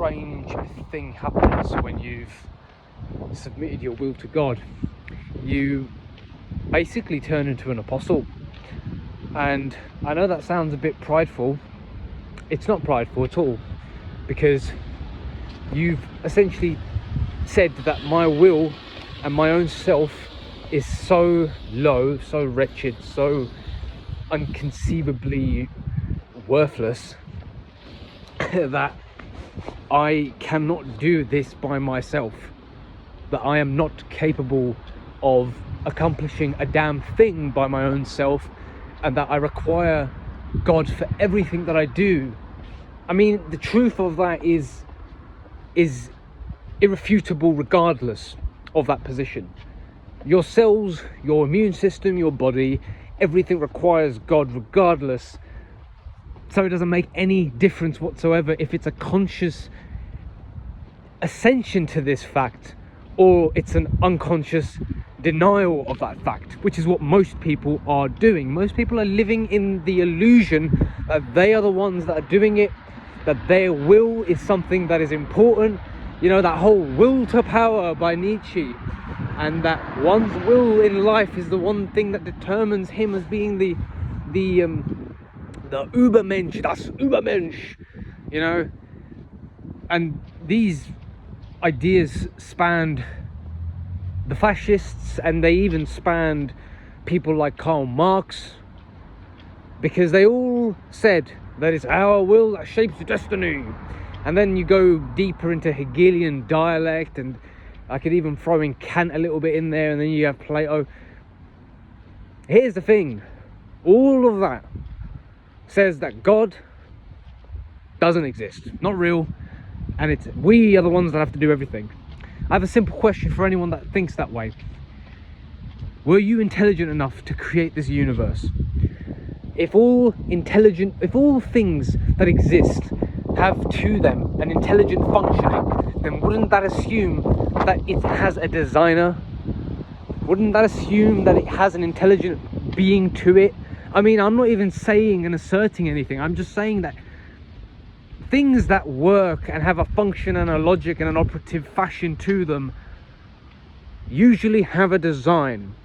strange thing happens when you've submitted your will to God. You basically turn into an apostle. And I know that sounds a bit prideful. It's not prideful at all, because you've essentially said that my will and my own self is so low, so wretched, so unconceivably worthless that I cannot do this by myself, that I am not capable of accomplishing a damn thing by my own self, and that I require God for everything that I do. I mean, the truth of that is irrefutable regardless of that position. Your cells, your immune system, your body, everything requires God regardless. So it doesn't make any difference whatsoever if it's a conscious ascension to this fact or it's an unconscious denial of that fact, which is what most people are doing. Most people are living in the illusion that they are the ones that are doing it, that their will is something that is important. You know, that whole will to power by Nietzsche, and that one's will in life is the one thing that determines him as being the Übermensch, das Übermensch, you know. And these ideas spanned the fascists, and they even spanned people like Karl Marx, because they all said that it's our will that shapes destiny. And then you go deeper into Hegelian dialect, and I could even throw in Kant a little bit in there, and then you have Plato. Here's the thing, all of that says that God doesn't exist, not real, and we are the ones that have to do everything. I have a simple question for anyone that thinks that way. Were you intelligent enough to create this universe? If all things that exist have to them an intelligent functioning, then wouldn't that assume that it has a designer? Wouldn't that assume that it has an intelligent being to it? I mean, I'm not even saying and asserting anything. I'm just saying that things that work and have a function and a logic and an operative fashion to them usually have a design.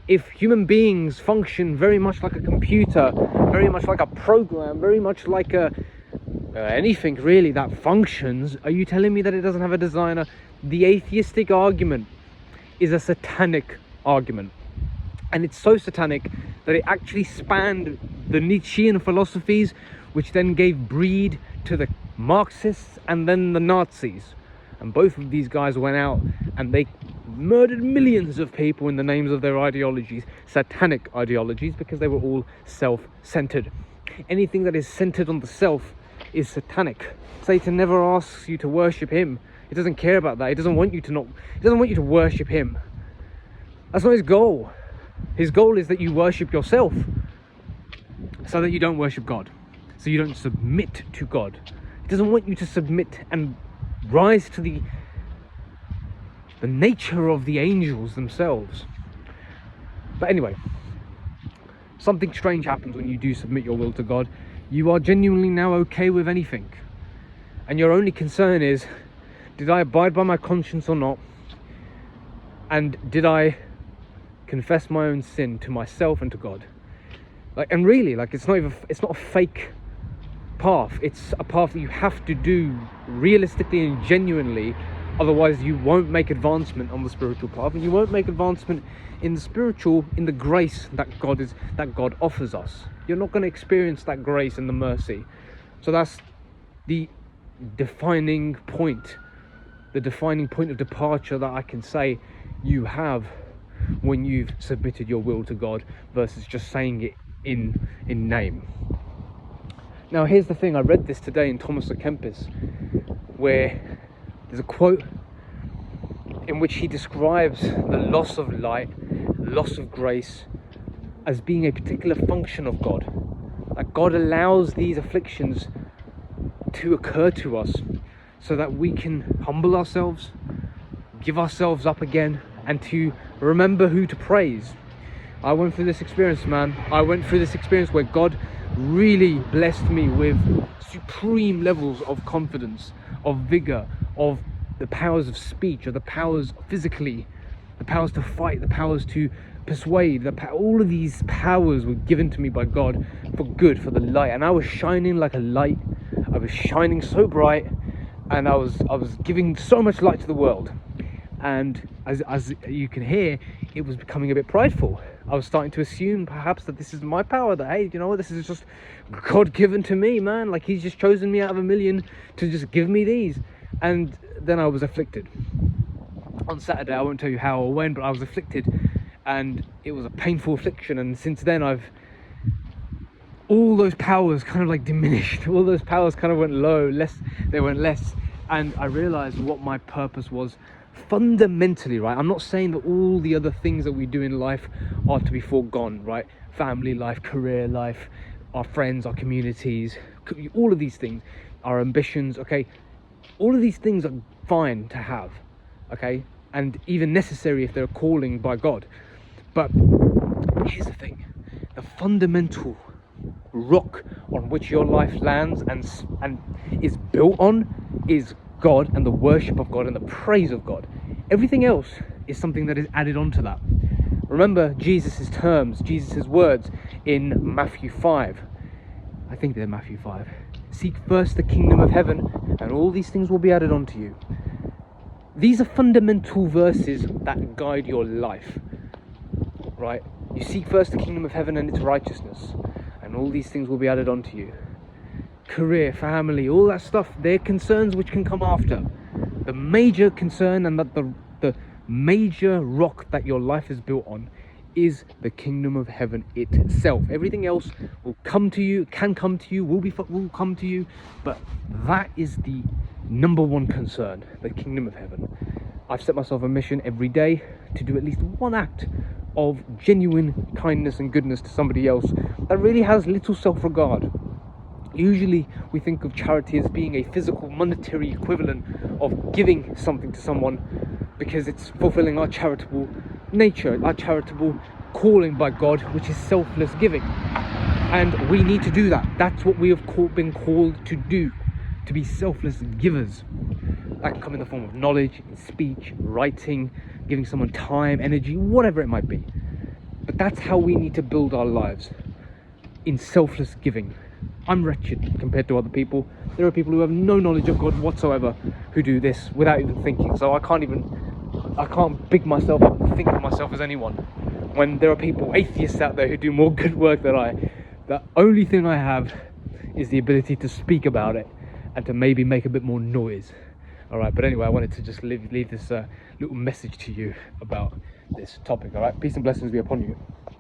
If human beings function very much like a computer, very much like a program, very much like anything really that functions, are you telling me that it doesn't have a designer? The atheistic argument is a satanic argument, and it's so satanic that it actually spanned the Nietzschean philosophies, which then gave breed to the Marxists and then the Nazis. And both of these guys went out and they murdered millions of people in the names of their ideologies, satanic ideologies, because they were all self-centered. Anything that is centered on the self is satanic. Satan never asks you to worship him. He doesn't care about that. He doesn't want you to worship him. That's not his goal. His goal is that you worship yourself, so that you don't worship God, so you don't submit to God. He doesn't want you to submit and rise to the nature of the angels themselves. But anyway, something strange happens when you do submit your will to God. You are genuinely now okay with anything, and your only concern is, did I abide by my conscience or not? And did I confess my own sin to myself and to God? And really, it's not a fake path. It's a path that you have to do realistically and genuinely. Otherwise you won't make advancement on the spiritual path, and you won't make advancement in the grace that God offers us. You're not going to experience that grace and the mercy. So that's the defining point of departure that I can say you have when you've submitted your will to God, versus just saying it in name. Now here's the thing, I read this today in Thomas à Kempis, where there's a quote in which he describes the loss of light, loss of grace, as being a particular function of God. That God allows these afflictions to occur to us so that we can humble ourselves, give ourselves up again, and to remember who to praise. I went through this experience, man. I went through this experience where God really blessed me with supreme levels of confidence. of vigor, of the powers of speech, or the powers physically, the powers to fight, the powers to persuade, all of these powers were given to me by God for good, for the light. And I was shining like a light. I was shining so bright, and I was giving so much light to the world. And as you can hear, it was becoming a bit prideful. I was starting to assume perhaps that this is my power, that, hey, you know what, this is just God given to me, man. Like, he's just chosen me out of a million to just give me these. And then I was afflicted. On Saturday, I won't tell you how or when, but I was afflicted, and it was a painful affliction. And since then, all those powers kind of like diminished. All those powers kind of went low, they went less. And I realized what my purpose was fundamentally, right? I'm not saying that all the other things that we do in life are to be foregone, right? Family life, career life, our friends, our communities, all of these things, our ambitions, okay? All of these things are fine to have, okay? And even necessary if they're a calling by God. But here's the thing, the fundamental rock on which your life lands and is built on is God, and the worship of God, and the praise of God. Everything else is something that is added onto that. Remember Jesus' terms, Jesus' words in Matthew 5. I think they're Matthew 5. Seek first the kingdom of heaven, and all these things will be added onto you. These are fundamental verses that guide your life, right? You seek first the kingdom of heaven and its righteousness, and all these things will be added onto you. Career, family, all that stuff, they're concerns which can come after. The major concern, and that the major rock that your life is built on, is the kingdom of heaven itself. Everything else will come to you, can come to you, will come to you, but that is the number one concern, the kingdom of heaven. I've set myself a mission every day to do at least one act of genuine kindness and goodness to somebody else that really has little self-regard. Usually we think of charity as being a physical, monetary equivalent of giving something to someone, because it's fulfilling our charitable nature, our charitable calling by God, which is selfless giving. And we need to do that. That's what we have been called to do, to be selfless givers. That can come in the form of knowledge, speech, writing, giving someone time, energy, whatever it might be. But that's how we need to build our lives, in selfless giving. I'm wretched compared to other people. There are people who have no knowledge of God whatsoever who do this without even thinking. So I can't big myself up and think of myself as anyone, when there are people, atheists out there, who do more good work than I. The only thing I have is the ability to speak about it and to maybe make a bit more noise. All right, but anyway, I wanted to just leave this little message to you about this topic. All right, peace and blessings be upon you.